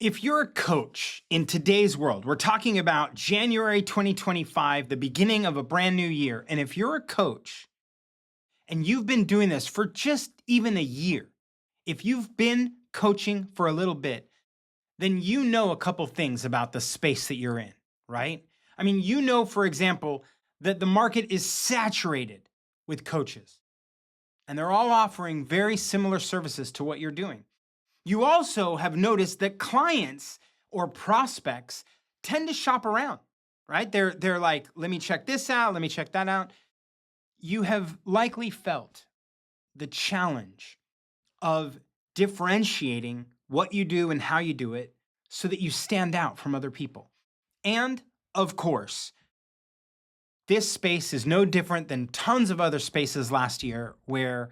If you're a coach in today's world, we're talking about January 2025, the beginning of a brand new year. And if you're a coach and you've been doing this for just even a year, if you've been coaching for a little bit, then you know a couple things about the space that you're in, right? I mean, you know, for example, that the market is saturated with coaches and they're all offering very similar services to what you're doing. You also have noticed that clients or prospects tend to shop around, right? They're like, let me check this out, let me check that out. You have likely felt the challenge of differentiating what you do and how you do it so that you stand out from other people. And of course, this space is no different than tons of other spaces last year where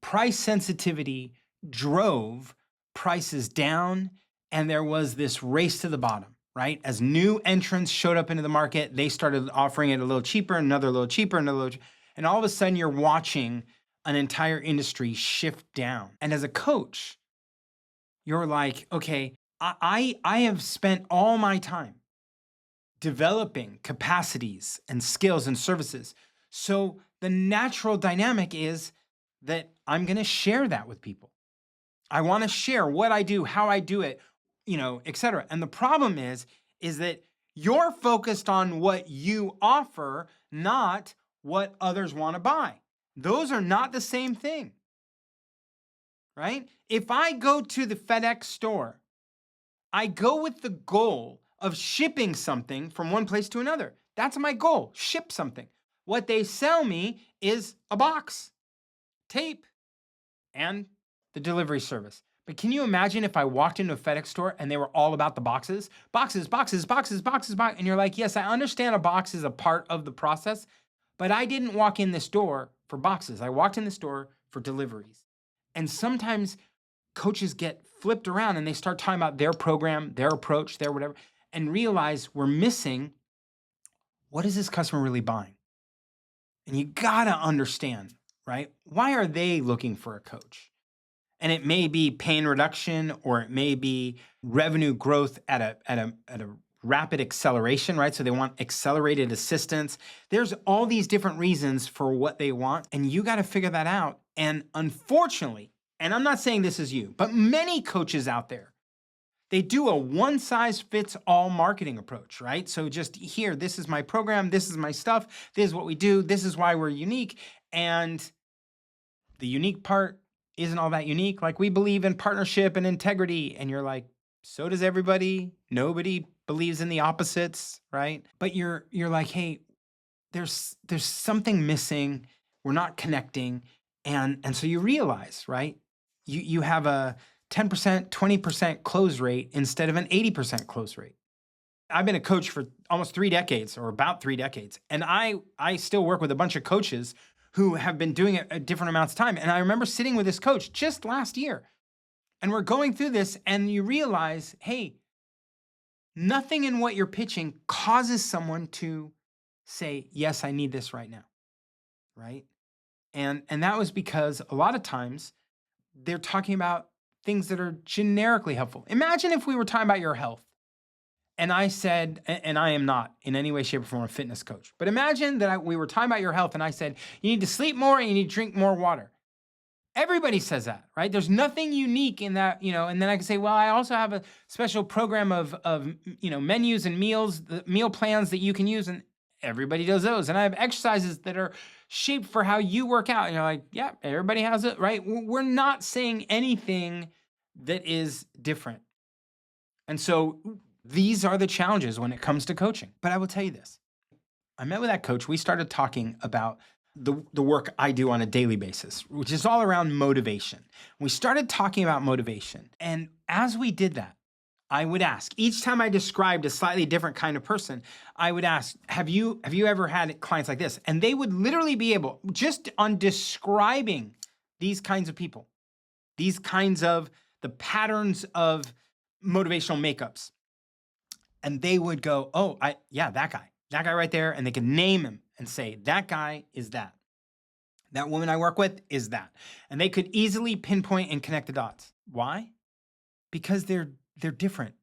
price sensitivity drove prices down and there was this race to the bottom, right? As new entrants showed up into the market, they started offering it a little cheaper, another a little cheaper, another little, and all of a sudden you're watching an entire industry shift down. And as a coach, you're like, okay, I have spent all my time developing capacities and skills and services. So the natural dynamic is that I'm going to share that with people. I want to share what I do, how I do it, et cetera. And the problem is that you're focused on what you offer, not what others want to buy. Those are not the same thing, right? If I go to the FedEx store, I go with the goal of shipping something from one place to another. That's my goal, ship something. What they sell me is a box, tape, and the delivery service. But can you imagine if I walked into a FedEx store and they were all about the boxes? Boxes, boxes, boxes, boxes, boxes. And you're like, yes, I understand a box is a part of the process, but I didn't walk in this door for boxes. I walked in this door for deliveries. And sometimes coaches get flipped around and they start talking about their program, their approach, their whatever, and realize we're missing what is this customer really buying? And you gotta understand, right? Why are they looking for a coach? And it may be pain reduction or it may be revenue growth at a rapid acceleration, right? So they want accelerated assistance. There's all these different reasons for what they want, and you got to figure that out. And unfortunately, and I'm not saying this is you, but many coaches out there, they do a one-size-fits-all marketing approach, right? So just here, this is my program, this is my stuff, this is what we do, this is why we're unique. And the unique part isn't all that unique. Like, we believe in partnership and integrity. And you're like, so does everybody. Nobody believes in the opposites, right? But you're like, hey, there's something missing. We're not connecting. And so you realize, right? You have a 10%, 20% close rate instead of an 80% close rate. I've been a coach for almost 3 decades or about 3 decades. And I still work with a bunch of coaches who have been doing it at different amounts of time. And I remember sitting with this coach just last year and we're going through this and you realize, hey, nothing in what you're pitching causes someone to say, yes, I need this right now, right? And that was because a lot of times they're talking about things that are generically helpful. Imagine if we were talking about your health. And I said, and I am not in any way, shape, or form a fitness coach, but imagine that we were talking about your health and I said, you need to sleep more and you need to drink more water. Everybody says that, right? There's nothing unique in that, and then I can say, well, I also have a special program of menus and meals, the meal plans that you can use, and everybody does those. And I have exercises that are shaped for how you work out. And you're like, yeah, everybody has it, right? We're not saying anything that is different. And so these are the challenges when it comes to coaching. But I will tell you this. I met with that coach. We started talking about the work I do on a daily basis, which is all around motivation. We started talking about motivation. And as we did that, I would ask, each time I described a slightly different kind of person, I would ask, have you ever had clients like this? And they would literally be able, just on describing these kinds of people, these kinds of the patterns of motivational makeups, and they would go, oh, that guy right there. And they could name him and say, that guy is that. That woman I work with is that. And they could easily pinpoint and connect the dots. Why? Because they're different.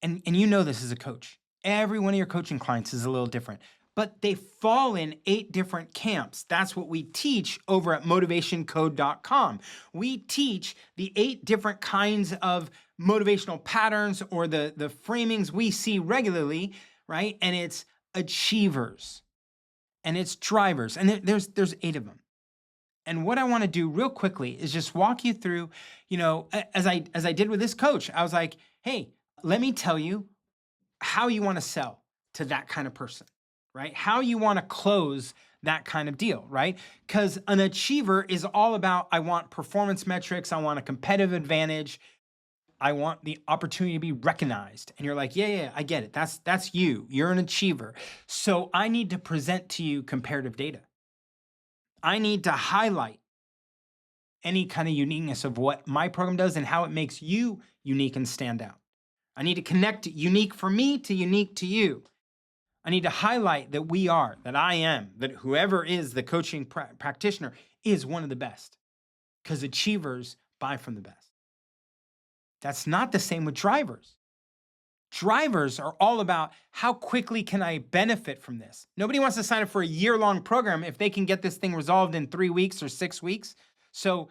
and you know this as a coach. Every one of your coaching clients is a little different, but they fall in 8 different camps. That's what we teach over at motivationcode.com. We teach the 8 different kinds of motivational patterns, or the framings we see regularly, right? And it's achievers, and it's drivers, and there's 8 of them. And what I want to do real quickly is just walk you through, as I did with this coach. I was like, hey, let me tell you how you want to sell to that kind of person, right? How you want to close that kind of deal, right? Because an achiever is all about, I want performance metrics, I want a competitive advantage, I want the opportunity to be recognized. And you're like, yeah, I get it. That's you. You're an achiever. So I need to present to you comparative data. I need to highlight any kind of uniqueness of what my program does and how it makes you unique and stand out. I need to connect unique for me to unique to you. I need to highlight that that I am, that whoever is the coaching practitioner is one of the best, because achievers buy from the best. That's not the same with drivers. Drivers are all about, how quickly can I benefit from this? Nobody wants to sign up for a year-long program if they can get this thing resolved in 3 weeks or 6 weeks. So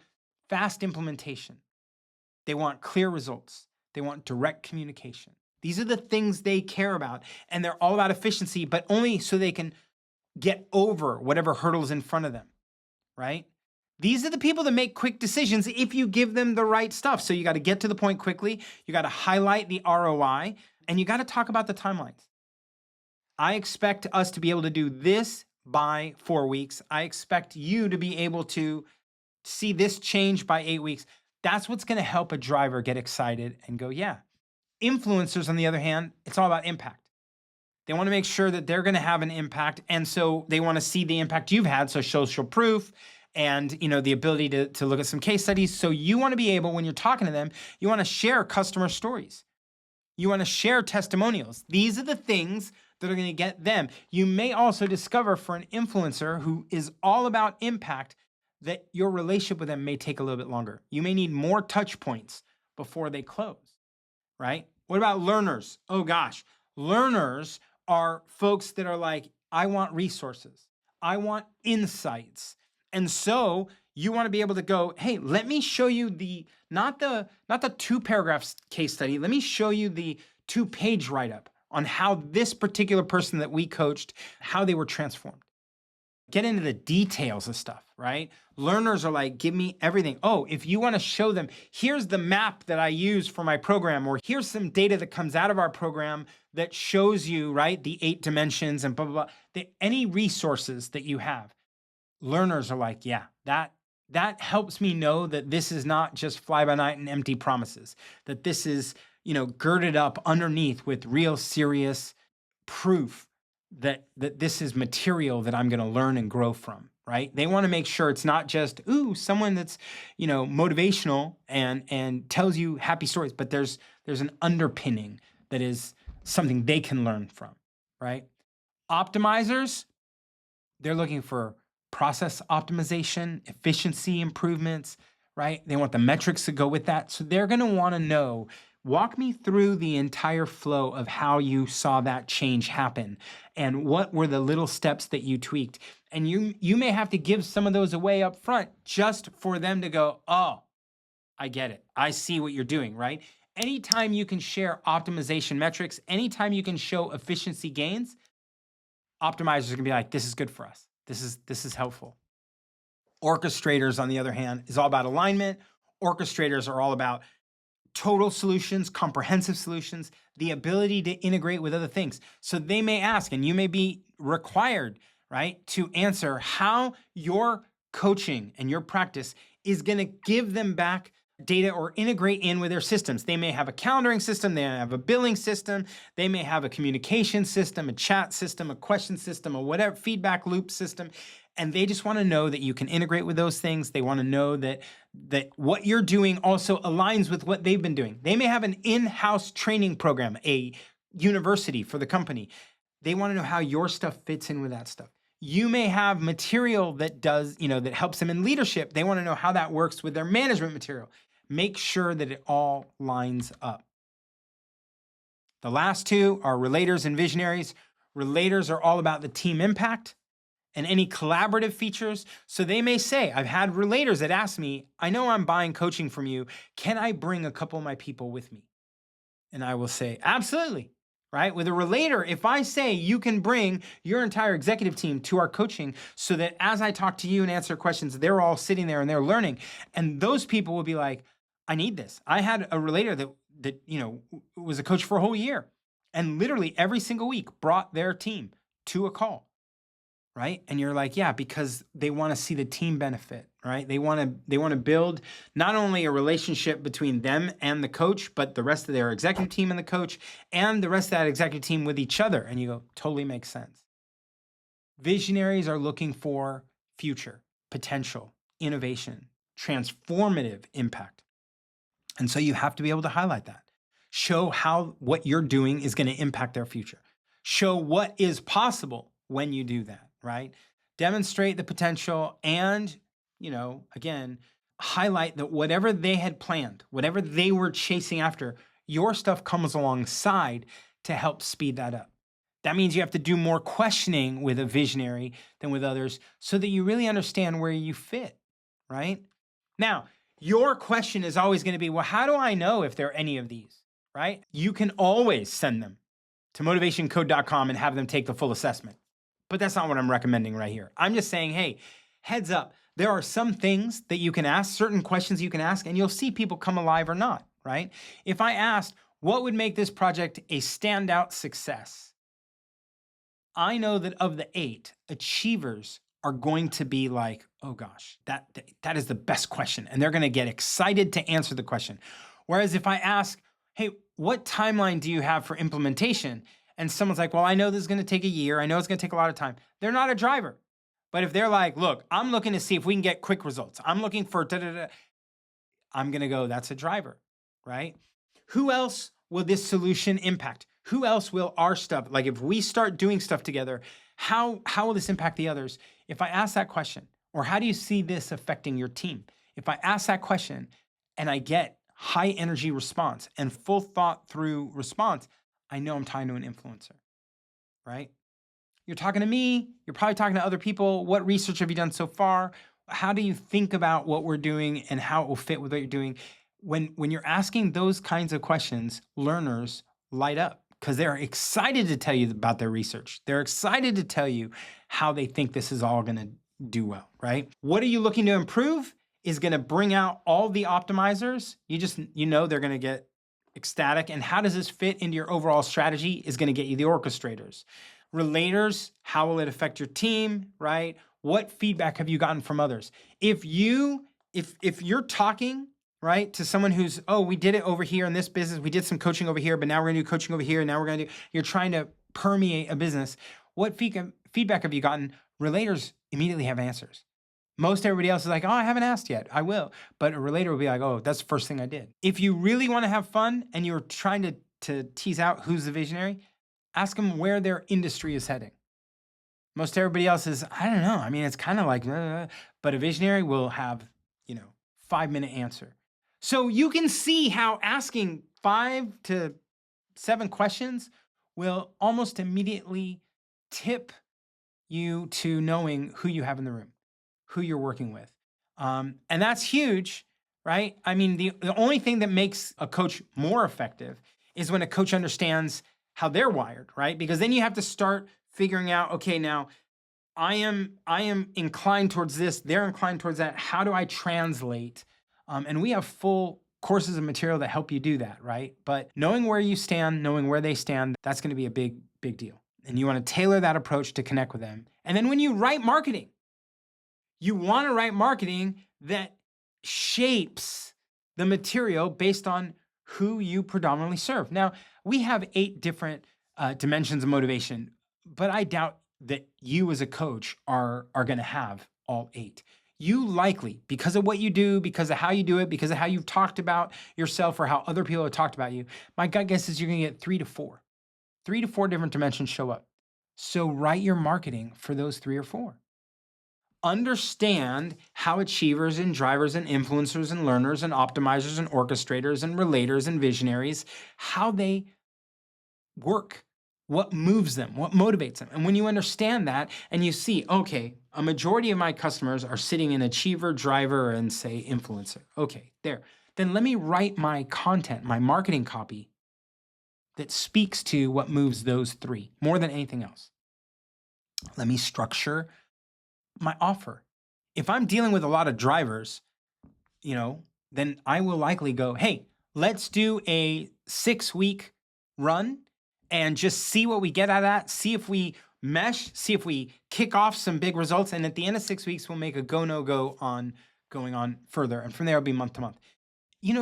fast implementation. They want clear results. They want direct communication. These are the things they care about. And they're all about efficiency, but only so they can get over whatever hurdles in front of them, right? These are the people that make quick decisions if you give them the right stuff. So you got to get to the point quickly. You got to highlight the ROI, and you got to talk about the timelines. I expect us to be able to do this by 4 weeks. I expect you to be able to see this change by 8 weeks. That's what's going to help a driver get excited and go, yeah. Influencers, on the other hand, it's all about impact. They want to make sure that they're going to have an impact. And so they want to see the impact you've had. So social proof and, the ability to look at some case studies. So you want to be able, when you're talking to them, you want to share customer stories. You want to share testimonials. These are the things that are going to get them. You may also discover, for an influencer who is all about impact, that your relationship with them may take a little bit longer. You may need more touch points before they close, right? What about learners? Oh gosh, learners are folks that are like, I want resources. I want insights. And so you want to be able to go, hey, let me show you not the 2 paragraphs case study. Let me show you the 2-page write-up on how this particular person that we coached, how they were transformed. Get into the details of stuff, right? Learners are like, give me everything. Oh, if you want to show them, here's the map that I use for my program, or here's some data that comes out of our program that shows you, right, the 8 dimensions and blah, blah, blah. Any resources that you have. Learners are like, yeah, that helps me know that this is not just fly by night and empty promises, that this is, girded up underneath with real serious proof that this is material that I'm going to learn and grow from, right? They want to make sure it's not just, someone that's, motivational and tells you happy stories, but there's an underpinning that is something they can learn from, right? Optimizers, they're looking for process optimization, efficiency improvements, right? They want the metrics to go with that. So they're going to want to know, walk me through the entire flow of how you saw that change happen and what were the little steps that you tweaked. And you may have to give some of those away up front just for them to go, oh, I get it. I see what you're doing, right? Anytime you can share optimization metrics, anytime you can show efficiency gains, optimizers are going to be like, this is good for us. This is helpful. Orchestrators, on the other hand, is all about alignment. Orchestrators are all about total solutions, comprehensive solutions, the ability to integrate with other things. So they may ask, and you may be required, right, to answer how your coaching and your practice is going to give them back data or integrate in with their systems. They may have a calendaring system, they may have a billing system, they may have a communication system, a chat system, a question system, a whatever feedback loop system, and they just want to know that you can integrate with those things. They want to know that what you're doing also aligns with what they've been doing. They may have an in-house training program, a university for the company. They want to know how your stuff fits in with that stuff. You may have material that does, that helps them in leadership. They want to know how that works with their management material. Make sure that it all lines up. The last two are relators and visionaries. Relators are all about the team impact and any collaborative features. So they may say, I've had relators that ask me, I know I'm buying coaching from you. Can I bring a couple of my people with me? And I will say, absolutely. Right? With a relator, if I say you can bring your entire executive team to our coaching so that as I talk to you and answer questions, they're all sitting there and they're learning. And those people will be like, I need this. I had a relator that was a coach for a whole year and literally every single week brought their team to a call. Right? And you're like, yeah, because they want to see the team benefit, right? They want to build not only a relationship between them and the coach, but the rest of their executive team and the coach and the rest of that executive team with each other. And you go, totally makes sense. Visionaries are looking for future, potential, innovation, transformative impact. And so you have to be able to highlight that. Show how what you're doing is going to impact their future. Show what is possible when you do that, right? Demonstrate the potential and, again, highlight that whatever they had planned, whatever they were chasing after, your stuff comes alongside to help speed that up. That means you have to do more questioning with a visionary than with others so that you really understand where you fit, right? Now, your question is always going to be, well, how do I know if there are any of these, right? You can always send them to motivationcode.com and have them take the full assessment. But that's not what I'm recommending right here. I'm just saying, hey, heads up, there are some things that you can ask, certain questions you can ask, and you'll see people come alive or not, right? If I asked, what would make this project a standout success? I know that of the 8, achievers are going to be like, oh gosh, that is the best question. And they're going to get excited to answer the question. Whereas if I ask, hey, what timeline do you have for implementation? And someone's like, well, I know this is going to take a year. I know it's going to take a lot of time. They're not a driver. But if they're like, look, I'm looking to see if we can get quick results. I'm looking for da-da-da. I'm going to go, that's a driver, right? Who else will this solution impact? Who else will our stuff, like if we start doing stuff together, how will this impact the others? If I ask that question, or how do you see this affecting your team? If I ask that question and I get high energy response and full thought through response, I know I'm talking to an influencer, right? You're talking to me, you're probably talking to other people. What research have you done so far? How do you think about what we're doing and how it will fit with what you're doing? When you're asking those kinds of questions, learners light up because they're excited to tell you about their research. They're excited to tell you how they think this is all going to do well, right? What are you looking to improve is going to bring out all the optimizers. They're going to get ecstatic. And how does this fit into your overall strategy is going to get you the orchestrators. Relators, how will it affect your team, right? What feedback have you gotten from others? If you're talking, right, to someone who's, oh, we did it over here in this business, we did some coaching over here, but now we're gonna do coaching over here, and now you're trying to permeate a business. What feedback have you gotten? Relators immediately have answers. Most everybody else is like, oh, I haven't asked yet, I will. But a relator will be like, oh, that's the first thing I did. If you really wanna have fun and you're trying to tease out who's the visionary, ask them where their industry is heading. Most everybody else is, I don't know. I mean, it's kind of like, but a visionary will have, 5-minute answer. So you can see how asking 5 to 7 questions will almost immediately tip you to knowing who you have in the room, who you're working with. And that's huge, right? I mean, the only thing that makes a coach more effective is when a coach understands how they're wired, right? Because then you have to start figuring out, okay, now I am inclined towards this, they're inclined towards that. How do I translate? And we have full courses of material that help you do that, right? But knowing where you stand, knowing where they stand, that's going to be a big, big deal. And you want to tailor that approach to connect with them. And then when you write marketing, you want to write marketing that shapes the material based on who you predominantly serve. Now, we have 8 different dimensions of motivation, but I doubt that you as a coach are going to have all 8. You likely, because of what you do, because of how you do it, because of how you've talked about yourself or how other people have talked about you, my gut guess is you're going to get 3 to 4. 3 to 4 different dimensions show up. So write your marketing for those 3 or 4. Understand how achievers and drivers and influencers and learners and optimizers and orchestrators and relators and visionaries, how they work, what moves them, what motivates them. And when you understand that and you see, okay, a majority of my customers are sitting in achiever, driver, and say influencer. Okay, there. Then let me write my content, my marketing copy that speaks to what moves those three more than anything else. Let me structure my offer. If I'm dealing with a lot of drivers, then I will likely go, hey, let's do a 6-week run and just see what we get out of that. See if we mesh, see if we kick off some big results. And at the end of 6 weeks, we'll make a go, no go on going on further. And from there, it'll be month to month.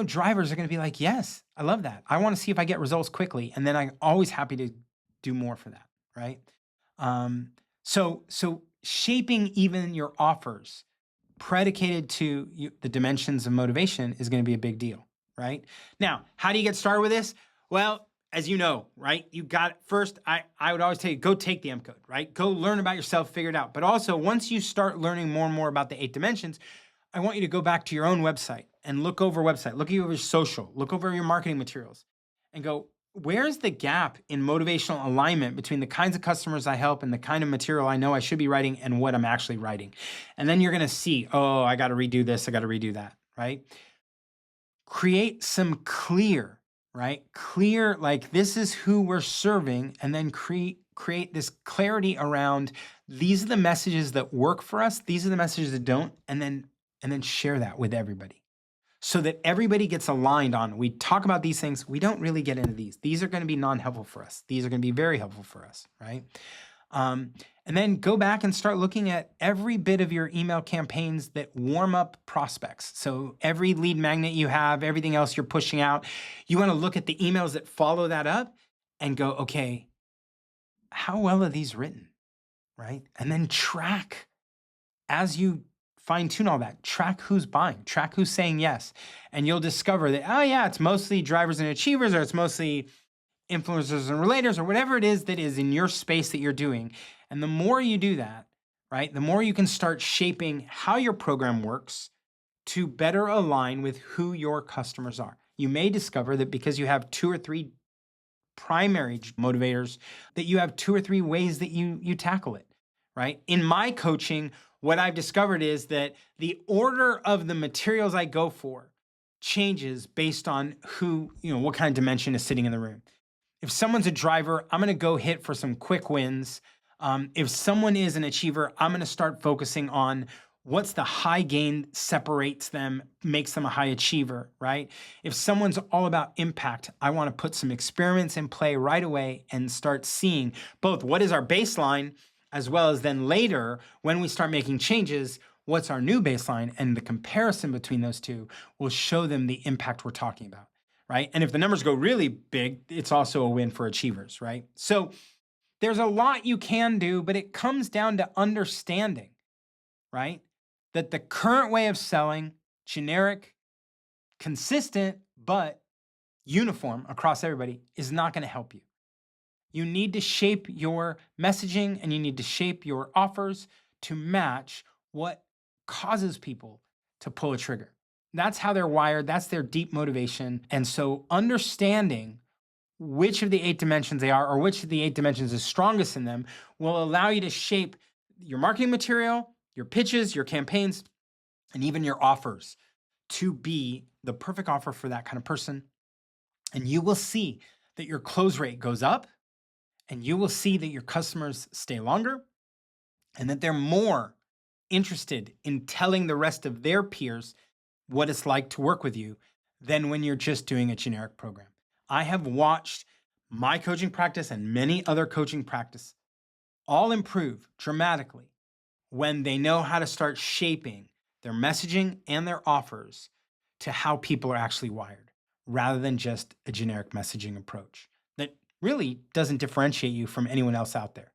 Drivers are going to be like, yes, I love that. I want to see if I get results quickly. And then I'm always happy to do more for that, right? So shaping even your offers predicated to the dimensions of motivation is going to be a big deal, right? Now, how do you get started with this? Well, as you know, right? You got first, I would always tell you, go take the M code, right? Go learn about yourself, figure it out. But also, once you start learning more and more about the 8 dimensions, I want you to go back to your own website and look over website, look over your social, look over your marketing materials and go, where's the gap in motivational alignment between the kinds of customers I help and the kind of material I know I should be writing and what I'm actually writing? And then you're going to see, oh, I got to redo this, I got to redo that, right? Create some clear, like this is who we're serving, and then create this clarity around these are the messages that work for us, these are the messages that don't, and then share that with everybody so that everybody gets aligned on, we talk about these things, we don't really get into these. These are going to be non-helpful for us. These are going to be very helpful for us, right? And then go back and start looking at every bit of your email campaigns that warm up prospects. So every lead magnet you have, everything else you're pushing out, you want to look at the emails that follow that up and go, okay, how well are these written, right? And then track as you fine tune all that, track who's buying, track who's saying yes. And you'll discover that, oh yeah, it's mostly drivers and achievers, or it's mostly influencers and relators, or whatever it is that is in your space that you're doing. And the more you do that, right, the more you can start shaping how your program works to better align with who your customers are. You may discover that because you have 2 or 3 primary motivators, that you have 2 or 3 ways that you tackle it, right? In my coaching, what I've discovered is that the order of the materials I go for changes based on who, what kind of dimension is sitting in the room. If someone's a driver, I'm going to go hit for some quick wins. If someone is an achiever, I'm going to start focusing on what's the high gain separates them, makes them a high achiever, right? If someone's all about impact, I want to put some experiments in play right away and start seeing both what is our baseline, as well as then later, when we start making changes, what's our new baseline? And the comparison between those two will show them the impact we're talking about, right? And if the numbers go really big, it's also a win for achievers, right? So there's a lot you can do, but it comes down to understanding, right? That the current way of selling, generic, consistent, but uniform across everybody, is not going to help you. You need to shape your messaging and you need to shape your offers to match what causes people to pull a trigger. That's how they're wired. That's their deep motivation. And so understanding which of the 8 dimensions they are, or which of the 8 dimensions is strongest in them, will allow you to shape your marketing material, your pitches, your campaigns, and even your offers to be the perfect offer for that kind of person. And you will see that your close rate goes up, and you will see that your customers stay longer, and that they're more interested in telling the rest of their peers what it's like to work with you than when you're just doing a generic program. I have watched my coaching practice and many other coaching practices all improve dramatically when they know how to start shaping their messaging and their offers to how people are actually wired, rather than just a generic messaging approach that really doesn't differentiate you from anyone else out there.